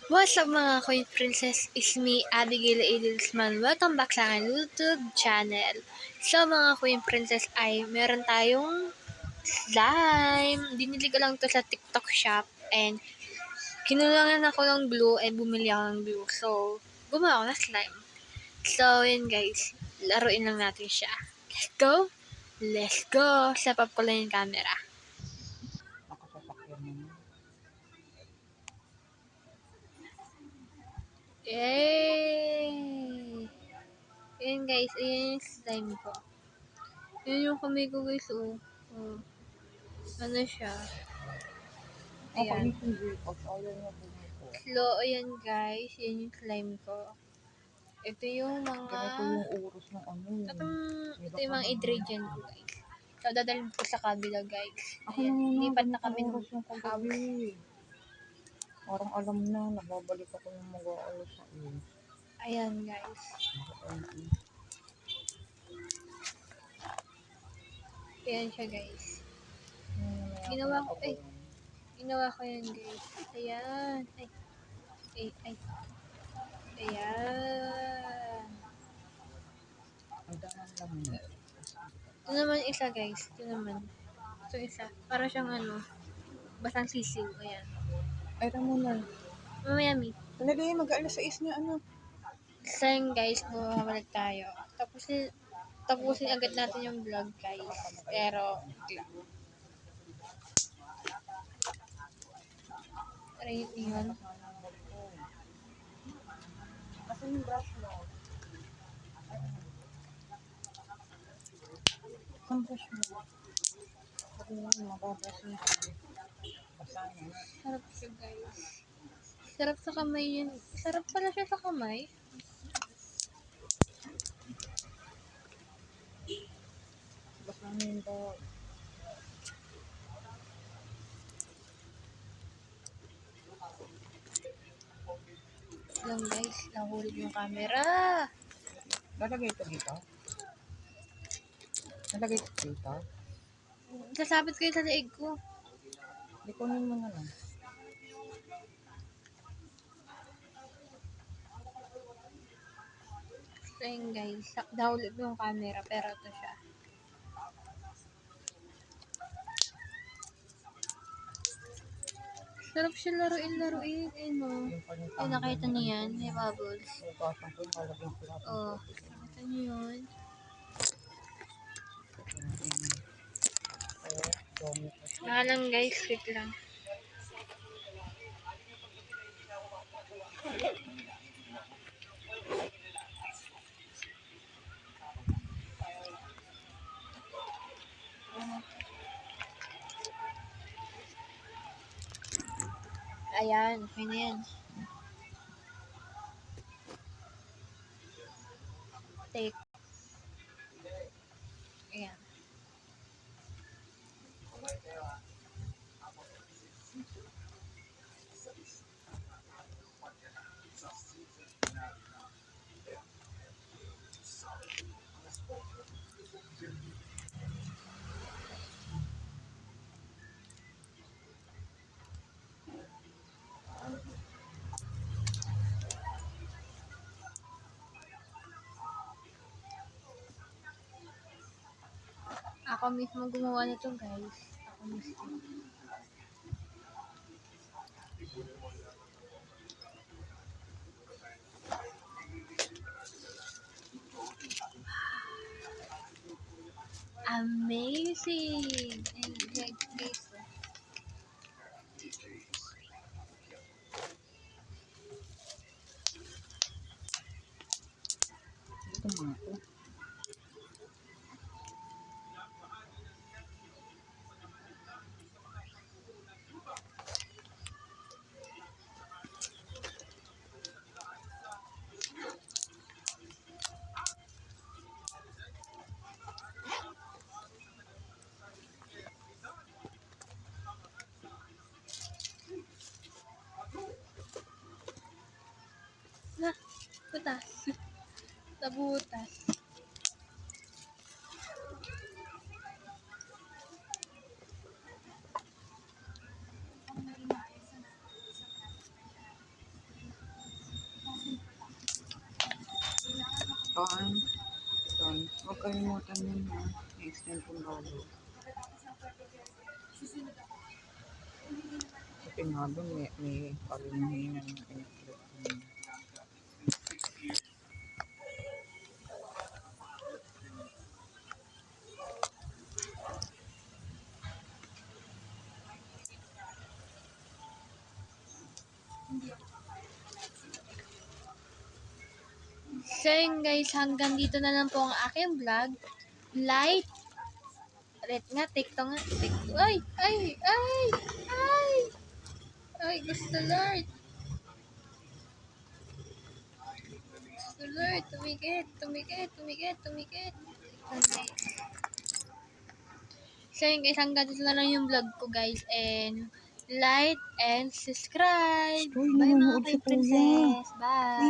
What's up mga Queen Princess? It's me, Abigail Edelsman. Welcome back sa aking YouTube channel. So mga Queen Princess ay meron tayong slime. Dinili ko lang to sa TikTok shop and kinulangan ako ng glue and bumili ako ng glue. So, gumawa ako ng slime. So, yun guys. Laruin lang natin siya. Let's go! Let's go! Step up ko lang yung camera. Nakasasakyan naman. Yay! Ayan guys, ayan yung slime ko. Yun yung kamay ko guys, oh. Ano siya? Ako Ayan. yung bukas, ayaw niya bumiko. Slow, ayan guys. Yan yung slime ko. Ito yung mga... Ganito yung oras ng ano yun. Ito yung mga ingredient ko guys. So, dadalhin ko sa kabila guys. Ako Ayan. naman Lipat na ganito kami ng oras yung house. kagabi. Parang alam na, nababalik ako ng mag-aalas sa iyo. Ayan guys. Ayan siya guys. Ginawa ko, ginawa ko yan guys. Ayan. Ay. Ayan. Ang dahan lang mo. Ito naman isa guys. Ito naman. Ito isa. Para siyang basang sisiw. Ayan. Ay, Ramona. Mamaya mi. Talaga yung mag-aalas 6 na ano. Sayang guys, bumabalik tayo. Tapusin agad natin yung vlog guys. Pero, try yun. Kasi yung brush mo. Ang brush mo. Sabi mo, mababrush mo. Basahin. Sarap siya guys. Sarap sa kamay yun. Sarap pala siya sa kamay. Basahin daw. Lang guys, nahulog yung camera. Lalagay ito dito? Nalagay ito dito? Sasabit kayo sa leeg ko. Likunin mo na lang. So yun guys, nahulog yung camera pero ito siya. Sarap siya laruin. Ay, nakita niyo yan? May bubbles. Oh, nakita niyo yun? Lang guys, wait lang. Ayan, okay na yan. Take. Ayan. Ako mismo gumawa nito guys. Ako mismo. Amazing! And guys, Ito mga ito. butas. Nabutas. Saan? Saan? Huwag kalimutan yun ha. I-extend kong bago. Kasi nga doon may kalininan na in-click. So yun guys, hanggang dito na lang po ang aking vlog. Like, red nga, tikto nga, tikto. Ay, ay, ay, ay, ay, gusto Lord. Gusto Lord, tumigit, tumigit, tumigit, tumigit. Okay. So yun guys, hanggang dito na lang yung vlog ko guys. And like and subscribe. Uy, Bye mga nanonood si kay Kuya. princess. Bye.